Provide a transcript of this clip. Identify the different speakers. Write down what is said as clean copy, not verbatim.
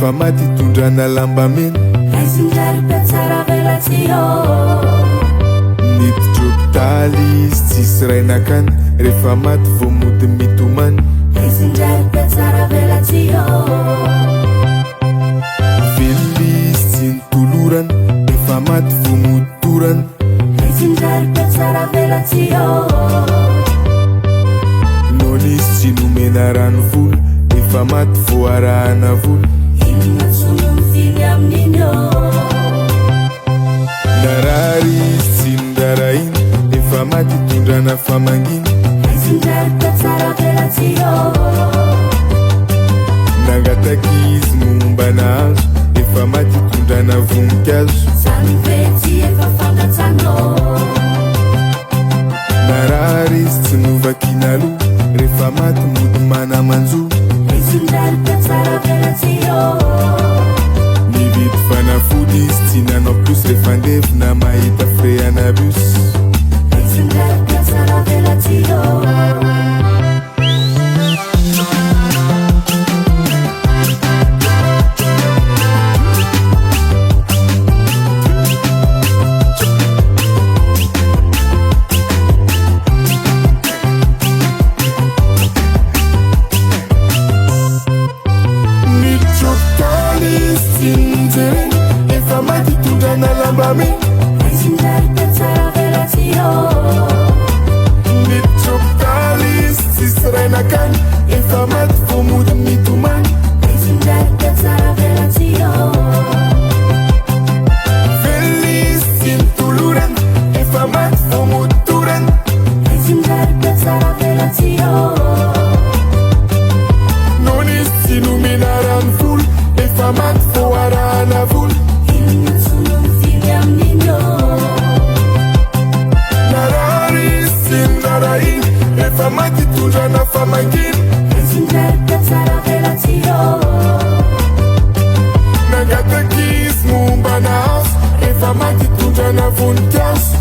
Speaker 1: efa maty tondrana lamba mena niditra hôpitaly izy tsisy rainakany rehefa maty vo mody mitomany velona izy tsy nitolorana efa maty vo mody torana nony izy tsy nomena rano vola efa maty vo arahana vola narary izy tsy niraraina efa maty tondrana famangina nangataky izy momba nahazo efa maty tondrana voninkazo narary izy tsy novakina loha rehefa maty mody manamanjo nividy fanafody izy tsy nanao plus rehefa ndevina mahita freana bus efa maty tondrana lamba mena niditra hôpitaly izy tsisy rainakany efa maty vo mody mitomany velona izy tsy nitolorana efa maty vo mody torana nony izy tsy nomena rano vola efa maty vo arahana vola narary izy tsy niraraina efa maty tondrana famangina nangataky izy momba nahazo efa maty tondrana voninkazo